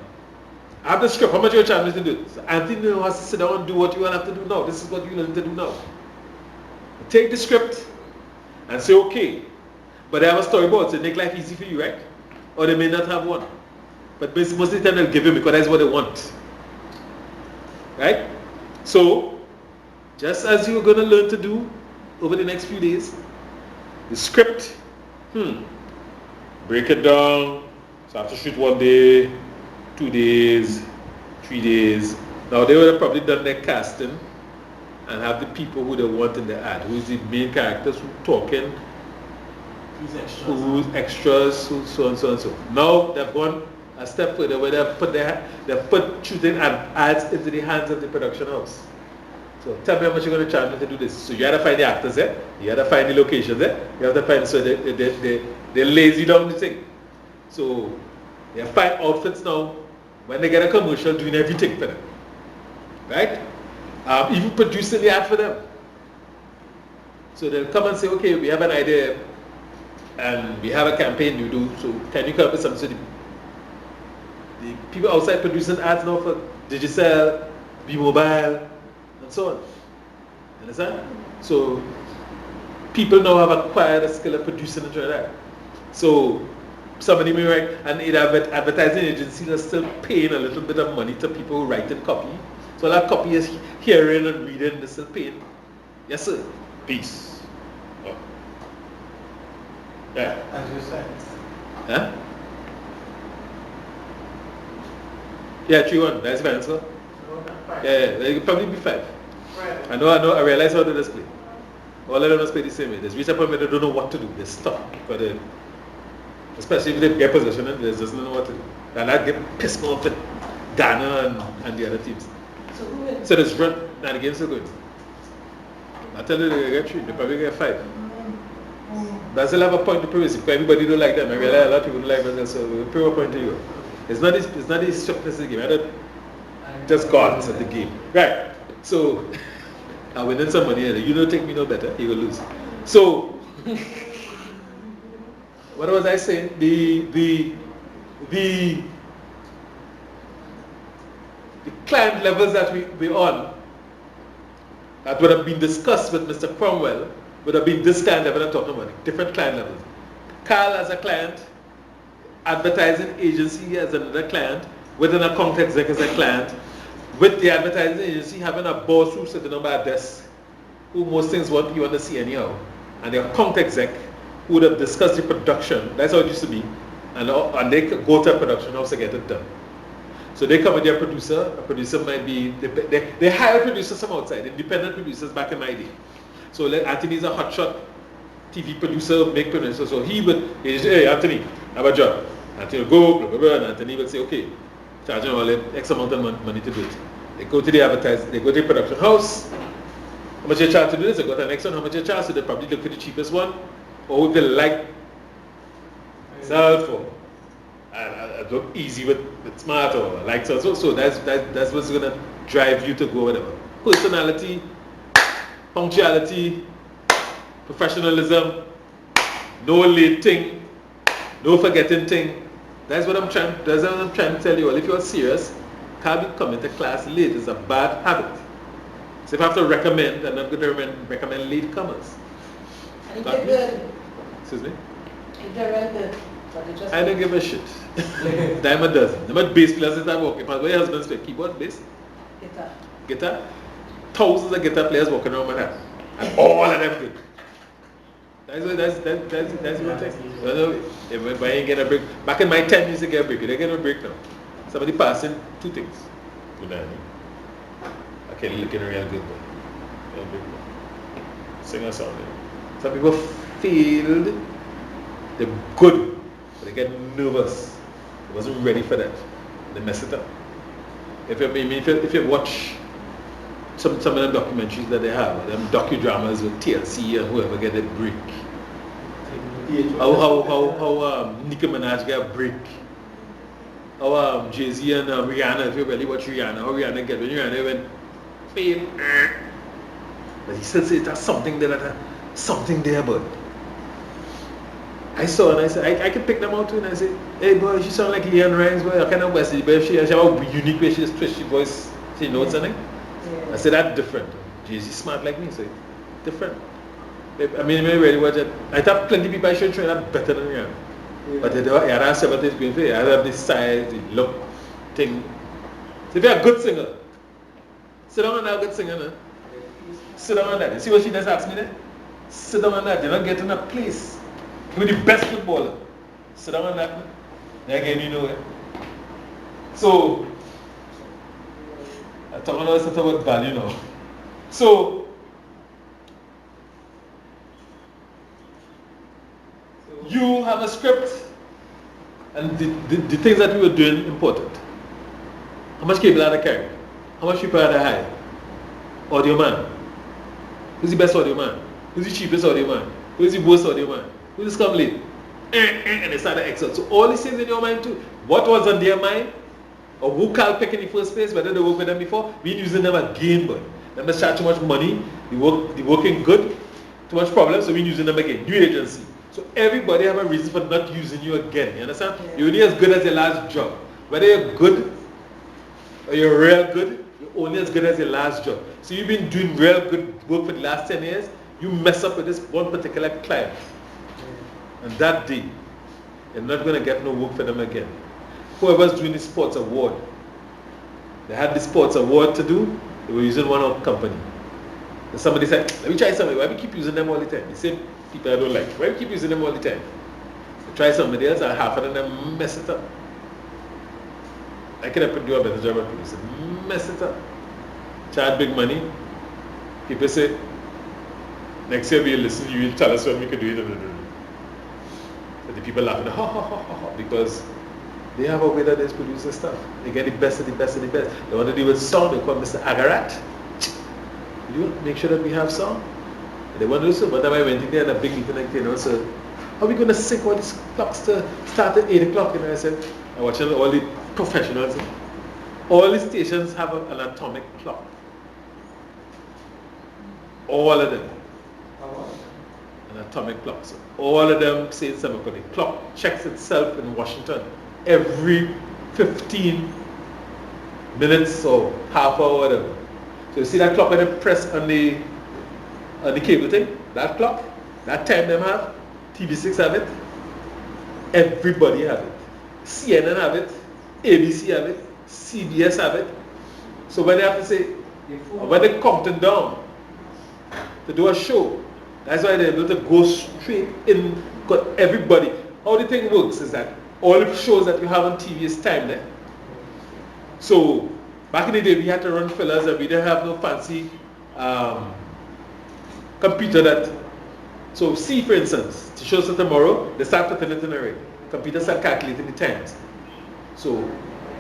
have the script. How much you charge me to do it? So Anthony now has to sit down and do what you want to have to do now. This is what you need to do now. Take the script and say okay. But they have a storyboard, so they make life easy for you, right? Or they may not have one. But most of the time they'll give you because that's what they want. Right? So, just as you're going to learn to do over the next few days, the script, break it down. So I have to shoot 1 day, 2 days, 3 days. Now they would have probably done their casting and have the people who they want in the ad. Who is the main characters, who talking, who's extras, who so and so and so. Now they've gone a step further where they've put shooting ads into the hands of the production house. So tell me how much you're going to charge me to do this. So you have to find the actors there, you have to find the locations there, you have to find, so they lazy down the thing. So they find outfits now when they get a commercial doing everything for them. Right? Even producing the ad for them. So they'll come and say, okay, we have an idea and we have a campaign you do, so can you come up with something? So the people outside producing ads now for Digicel, B-Mobile, and so on. Understand? So people now have acquired a skill of producing and trying that. So somebody may write, and advertising agencies are still paying a little bit of money to people who write in copy. So that copy is hearing and reading, they're still paying. Yes sir. Peace. Oh. Yeah. As you said. Huh? Yeah, 3-1. That's the answer. Yeah, it could probably be 5. I know, I realize how to display. All of them must play the same way. There's reach a point where they don't know what to do. They're stuck. But especially if they get possession, they just don't know what to do. And I get pissed off at Dana and the other teams. So who wins? So there's run, and the game's still good. I tell you, they get 3, they probably get 5. But I still have a point to prove, because everybody don't like them. I realize a lot of people don't like Brazil, so we'll prove a point to you. It's not the strictness of the game. Just gods at the game. Right. So I'm winning some money. You don't take me no better. You will lose. So what was I saying? The client levels that we're on that would have been discussed with Mr. Cromwell would have been this client level I'm talking about, different client levels. Carl as a client, advertising agency as another client, with an account exec as a client, with the advertising agency having a boss who's sitting on my desk, who most things what you want to see anyhow, and the account exec who would have discussed the production, that's how it used to be, and they go to a production house to get it done. So they come with their producer. A producer might be, they hire producers from outside, independent producers back in my day. So like Anthony's a hotshot TV producer, make producer. So he say, hey Anthony, I have a job. Anthony will go, blah, blah, blah, and Anthony will say, okay, charging all X amount of money to do it. They go to the advertising, they go to the production house. How much you charge to do this? They go to the next one, how much you charge? So they probably look for the cheapest one, or if they like, sell for. And look easy with smart or like so that's what's gonna drive you to go whatever. Personality, punctuality, professionalism, no late thing, no forgetting thing. That's what I'm trying to tell you all. If you're serious, can't be coming to class late. It's a bad habit. So if I have to recommend, I'm not going to recommend late comers. And they're good. Excuse me? They're very good. But they just I don't give a shit. Dime a dozen. The much bass players that walking past. Where your husband play keyboard, bass? guitar. Guitar? Thousands of guitar players walking around Manhattan. And all of them good. That's what it takes. If I ain't get a break. Back in my time, you used to get a break. You don't get a break now. Somebody passing, two things. Okay, looking real good. Sing a song. Some people failed. They're good, but they get nervous. They wasn't ready for that. They mess it up. If you watch some of them documentaries that they have, them docudramas with TLC and whoever get a break. How Nicki Minaj get a break. How Jay-Z and Rihanna, if you really watch Rihanna, how Rihanna get when Rihanna went fail. But he still says that's something there, something there, but I saw and I said, I can pick them out too, and I said, hey boy, she sound like Leanne Rimes, boy, I kind of Wesley, but she have a unique way, she just twist your voice, she knows something. Yeah. I said, that's different. Jay-Z smart like me, so it's different. I mean, I really watch it. I thought plenty of people I should train up better than Rihanna. Yeah. But I had several things going for you. I have this size, the look, thing. So if you're a good singer, sit down on that good singer, no? Sit down on that. You see what she just asked me there? Sit down on that. You're not getting a place. You're the best footballer. Sit down on that. Then again, you know it. So, I'm talking about value now. So, you have a script, and the things that we were doing important. How much cable are they carrying? How much people are they hire? Audio man. Who's the best audio man? Who's the cheapest audio man? Who's the worst audio man? Who's come late? And they started Excel. So all these things in your mind too. What was on their mind? Or who Carl picked in the first place? Whether they worked with them before? We using them again, but them just charge too much money. They working good. Too much problems, so we using them again. New agency. So everybody have a reason for not using you again. You understand? Yeah. You're only as good as your last job. Whether you're good or you're real good, you're only as good as your last job. So you've been doing real good work for the last 10 years. You mess up with this one particular client. And that day, you're not going to get no work for them again. Whoever's doing the sports award, they had the sports award to do, they were using one of the company. And somebody said, let me try something. Why do we keep using them all the time? The same people I don't like. Why do we keep using them all the time? So try somebody else and half of them mess it up. I could have do a better job of producing. Mess it up. Charge big money. People say, next year we'll listen, you will tell us when we could do it. But the people laughing, ha ha ha ha ha, because they have a way that they produce the stuff. They get the best of the best of the best. They want to do with sound, they call Mr. Agarat. You make sure that we have sound. And they want to do so. But then I went in there and a big meeting like, so how are we going to sync all these clocks to start at 8 o'clock? And I said, I'm watching all the professionals. All the stations have an atomic clock. All of them. An atomic clock. So all of them say 7 o'clock. The clock checks itself in Washington every 15 minutes or half hour or whatever. So you see that clock when they press on the cable thing? That clock, that time them have, TV6 have it, everybody have it. CNN have it, ABC have it, CBS have it. So when they have to say, when they're counting down to do a show, that's why they're able to go straight in, got everybody. How the thing works is that all the shows that you have on TV is timed there. So back in the day we had to run fillers and we didn't have no fancy computer that, so see for instance, to show us tomorrow, they start putting it in a ring. Computer start calculating the times. So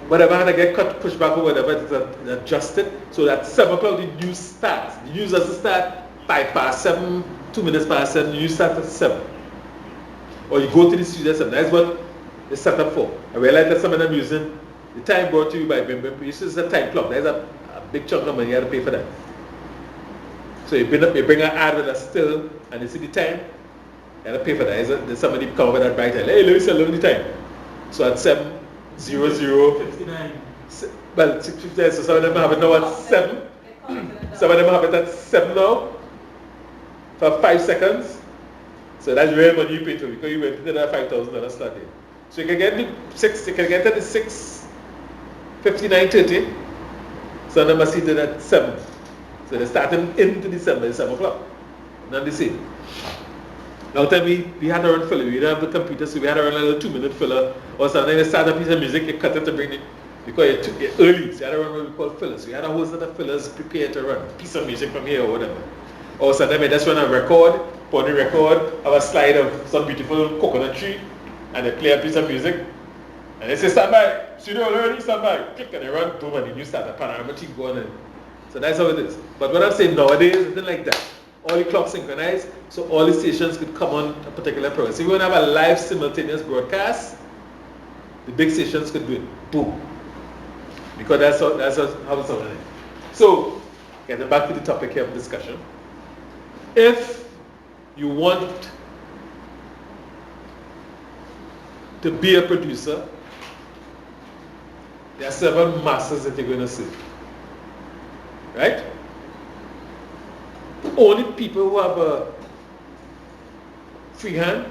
whatever had to get cut, pushed back or whatever, it's adjusted so that 7 o'clock the news starts. The news doesn't start 5 past 7, 2 minutes past 7, the news starts at 7. Or you go to the studio at 7. That's what it's set up for. I realize that some of them using the time brought to you by Bimbo. This is a time clock. There's a big chunk of money you have to pay for that. So you bring an ad with a still and you see the time, you have to pay for that. There's somebody come up with that bright time. Hey, let me sell the time. So at 7:00, 59. well, 6:59, so some of them have it now at 7. Some of them have it at 7 now for 5 seconds. So that's real money you pay for because you went into that $5,000 slot there. So you can get to the 6:59:30. So they must see it at 7. So they're starting into December at 7 o'clock. Not the same. Now tell me, we had to run filler. We didn't have the computer, so we had to run a little 2-minute filler. Or something, they start a piece of music, you cut it to bring it, because you're early. So you had to run what we call fillers. So you had a whole set of fillers prepared to run. A piece of music from here or whatever. Or sometimes they just run a record, put on the record, have a slide of some beautiful coconut tree, and they play a piece of music. And they say, stand by, studio already, stand by. Click, and they run, boom, and then you start a panorama thing going on. So that's how it is. But what I'm saying nowadays, it's nothing like that. All the clocks synchronized, so all the stations could come on a particular program. So if you want to have a live simultaneous broadcast, the big stations could do it. Boom. Because that's how it's organized. So, getting back to the topic here of discussion. If you want to be a producer, there are several masters that you're going to see. Right? The only people who have a free hand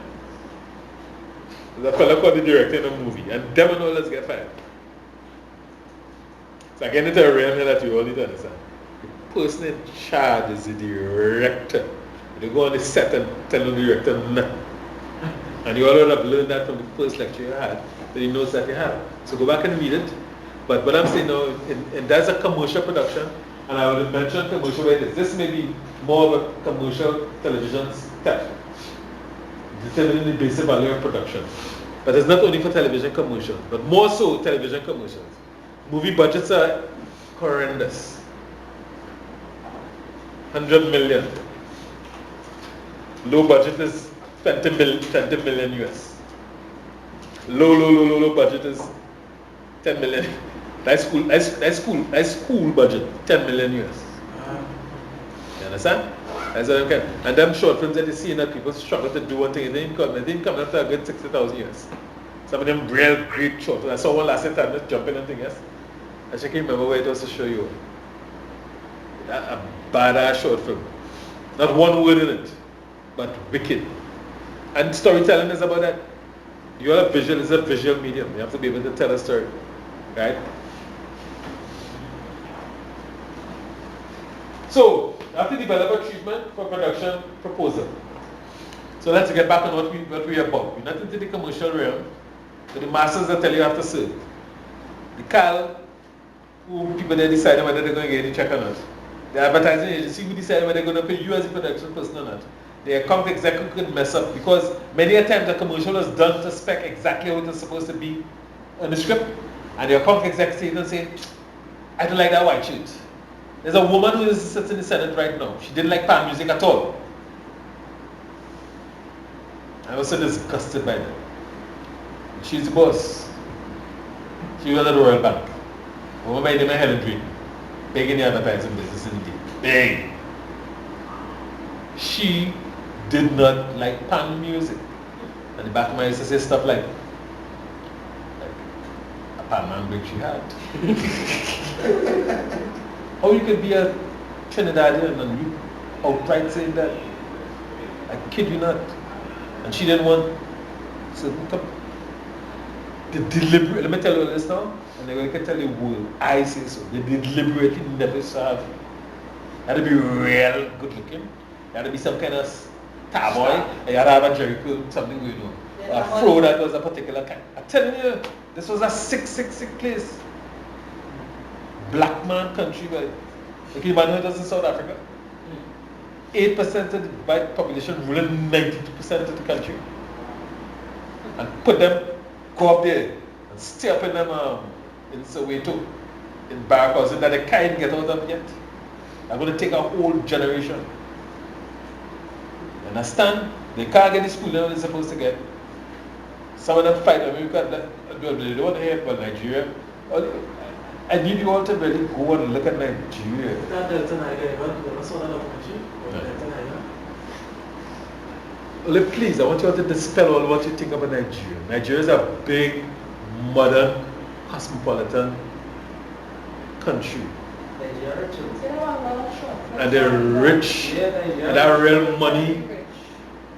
is a fellow called the director in a movie, and them and all let's get fired. So I get into a realm here that you all need to understand. The person in charge is the director. You go on the set and tell the director nothing. And you all would have learned that from the first lecture you had, that he knows that you have. So go back and read it. But what I'm saying now, and that's a commercial production, and I would mention commercial where it is. This may be more of a commercial television step, determining the basic value of production. But it's not only for television commercials, but more so television commercials. Movie budgets are horrendous. 100 million. Low budget is 20 million US. Low budget is 10 million. That's school budget, 10 million US. You understand? That's what I'm getting. And them short films that you see that people struggle to do one thing, they didn't come after a good 60,000 US. Some of them real great short films. I saw one last time, just jumping and thing, yes? I can't remember where it was to show you. A badass short film. Not one word in it, but wicked. And storytelling is about that. You're a visual, it's a visual medium. You have to be able to tell a story. Right? So, you have to develop a treatment for production proposal. So let's get back on what we are about. We're not into the commercial realm, but the masters that tell you have to serve. The CAL, who people they decide whether they're going to get the check or not. The advertising agency who decide whether they're going to pay you as a production person or not. The account executive could mess up because many a times the commercial is done to spec exactly how it's supposed to be on the script. And the account executive say, I don't like that white shirt. There's a woman who sits in the Senate right now. She didn't like pan music at all. I was so disgusted by that. She's the boss. She was at the Royal Bank. Woman by the name of Helen Drake, big in the advertising business in the big. She did not like pan music. And the back of my used to say stuff like a pan man break she had. How you could be a Trinidadian and you outright saying that? I kid you not. And she didn't want certain the deliberate, let me tell you all this now, and I can tell you who I say so. They deliberately never serve. You had to be real good looking. You had to be some kind of star boy. And you had to have a Jericho, something going on. A fro that was a particular kind. I'm telling you, this was a sick place. Black man country, but like you man who does in South Africa. 8% of the white population ruling 92% of the country. And put them, go up there and stay up in them in Soweto, in Barrackhouse, that they can't get out of yet. I'm going to take a whole generation. You understand? They can't get the school that they're supposed to get. Some of them fight America, they don't want to hear about Nigeria. I need you all to really go and look at Nigeria. Look, please, I want you all to dispel all what you think about Nigeria. Nigeria is a big, modern, cosmopolitan country. And they're rich, and they have real money,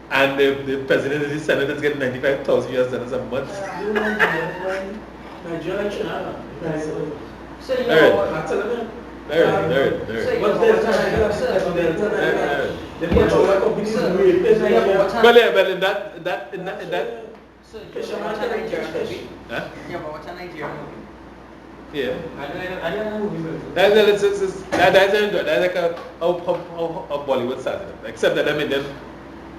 and the president and the senate is getting $95,000 a month. So you There. Well, in that. So you're watching Nigerian movie? Huh? You're watching Nigerian movie? Yeah. I don't know. That's like how Bollywood started. Except that them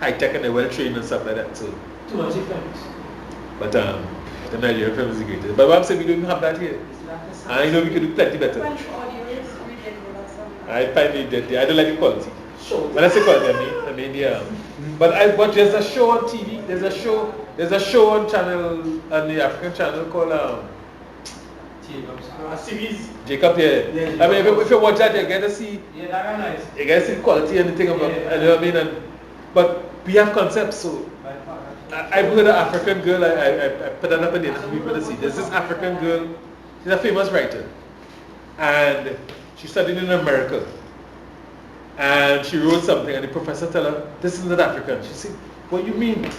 high tech and they're well trained and stuff like that too. Too much films. But the Nigerian film is the greatest. But what I'm saying, we don't have that here. And I know we could do plenty better. French audio is ridiculous. I find it dirty. I don't like the quality. When I say quality, I mean yeah. But there's a show on TV. There's a show on the African channel called series. Jacob. Yeah. I mean, if you watch that, you get to see. Yeah, that's nice. You get to see the quality and the thing about. You know what I mean? But we have concepts, so. I've heard an African girl. I put that up in the interview for the see. There's this African girl. She's a famous writer, and she studied in America. And she wrote something, and the professor told her, "This is not African." She said, "What do you mean?"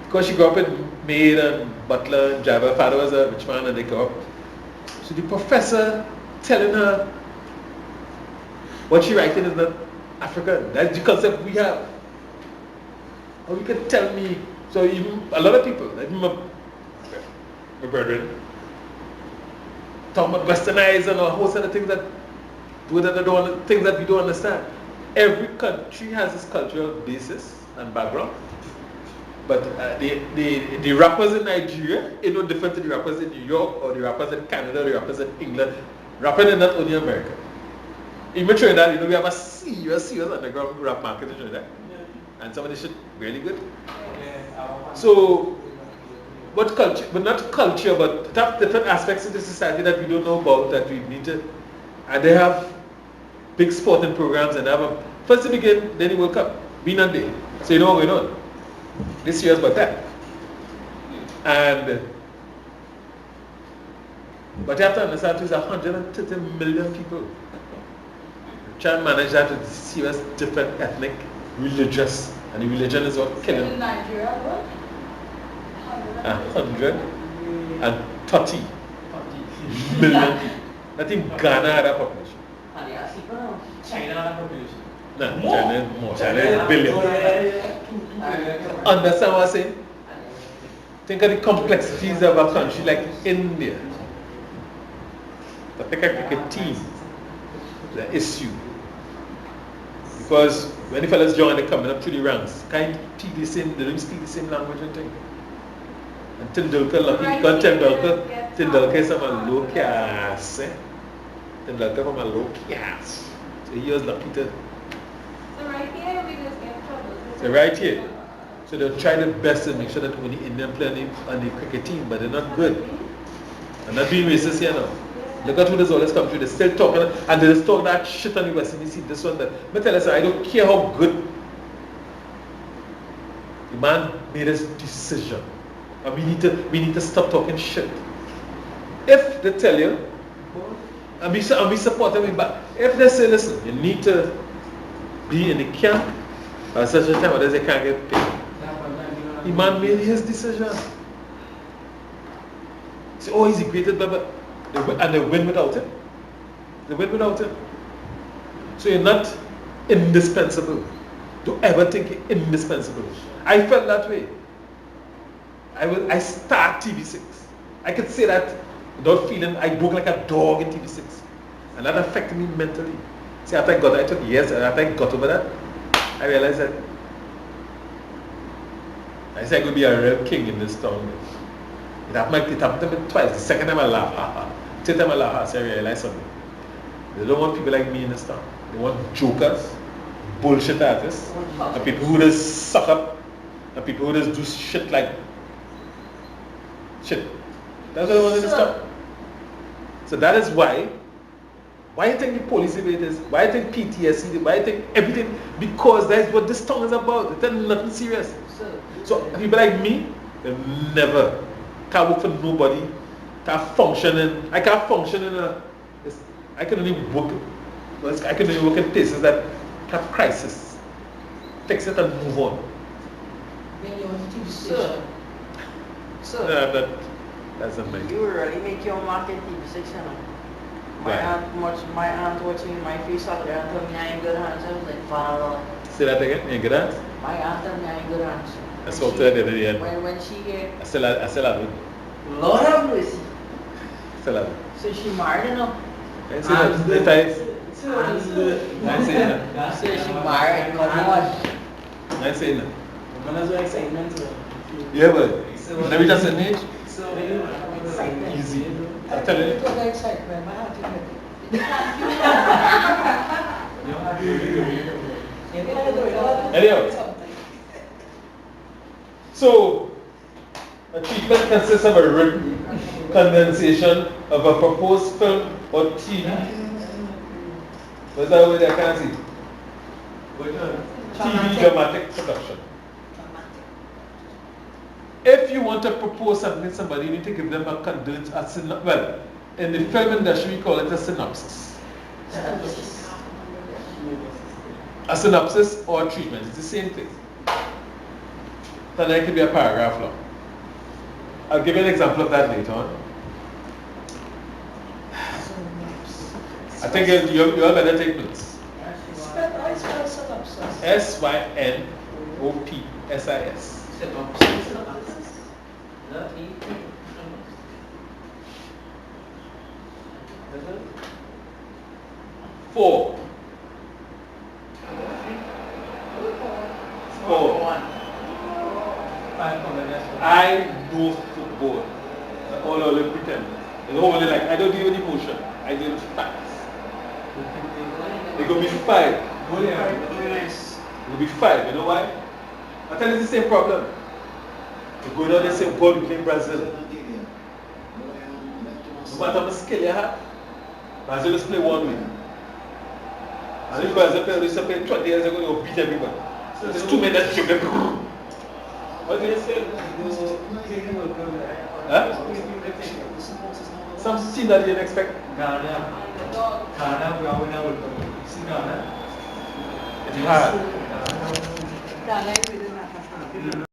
Because she grew up in maid and butler and driver. Her father was a rich man, and they grew up. So the professor telling her what she writing is not African. That's the concept we have. Or you can tell me. So even a lot of people, like my brethren, talk about westernized and a whole set of things that things that we don't understand. Every country has its cultural basis and background. But the rappers in Nigeria is no different to the rappers in New York or the rappers in Canada or the rappers in England. Rapping in not only America. Even Trinidad, we have a serious underground rap market in Trinidad. And some of this shit really good. So, but not culture, but different aspects of the society that we don't know about that we need to. And they have big sporting programs and first they begin, then the World Cup, being on day. So you know what's going on. This year's about that. But you have to understand there's 130 million people. Try and manage that with serious different ethnic, religious, and the religion is what killing. In Nigeria, what? 130 million people. I think Ghana had a population. China had a population. No, China is more. China is a billion. Understand what I'm saying? Think of the complexities of a country like India. But think of a cricket team. The issue. Because when the fellas join, they're coming up through the ranks. They don't speak the same language and thing. And Tendulkar, lucky, because Tendulkar is from a low caste. Tendulkar from a low caste. So he was lucky to. So right here, we just get trouble. So right here. So they'll try their best to make sure that only Indian play on the cricket team, but they're not good. I'm not being racist here now. Look at who does all this come through. They're still talking, and they just talk that shit on the West Indies, this one, that. But tell us, I don't care how good the man made his decision. And we need to stop talking shit. If they tell you, and we support them, but if they say, listen, you need to be in the camp at such a time, otherwise they can't get paid. The man made his decision. Say, oh, he's greater, but and they win without him. They win without him. So you're not indispensable. Don't ever think you're indispensable. I felt that way. I start TV6. I could say that without feeling I broke like a dog in TV6. And that affected me mentally. See, after I took years, and after I got over that, I realized that I said I could be a real king in this town. It happened to me twice. The second time I laughed, third time I laughed, I realized something. They don't want people like me in this town. They want jokers, bullshit artists, and people who just suck up, and people who just do shit like shit. That's what I want in this town. So that is why you think the police debate is, why you think PTSD, why you think everything, because that's what this town is about. It's nothing serious. So people like me, they never can't work for nobody, can't function in, I can't function in I can only work in places that have crisis. Fix it and move on. When you're on TV station. Sir. That's a big. You really make your market TV6, you know. My aunt watching my face Saturday and told me I ain't good hands. I was like, Father. Say that again, you good hands? My aunt told me I ain't good hands. I saw that the other day. When she get... I still have it. Lord have mercy. Still have it. So she married, you know. I say that. I say that. So she married, come on. I say that. When I was excitement. Yeah, but let me just say Excitement. easy. I'm telling you. It was excitement. My heart is Anyhow. So, a treatment consists of a written condensation of a proposed film or TV. What's that word I can't see? TV dramatic production. If you want to propose something to somebody, you need to give them a condensed, well, in the film industry we call it a synopsis. A synopsis or a treatment, it's the same thing. Then it could be a paragraph long. I'll give you an example of that later on. I think you all better take notes. I spell synopsis. SYNOPSIS. Four. I know football. All of pretend. It's only like I don't deal with emotion. I deal with facts. It could be 5. It could be 5. You know why? I tell you the same problem. You go down and say, God, we play Brazil. No matter how much skill you have, Brazil just play one way. And if Brazil play 20 years ago, they'll beat everybody. So there's 2 men that shoot them. What do you say? Huh? Some team that you didn't expect. Ghana, It's hard. Ghana is within that national.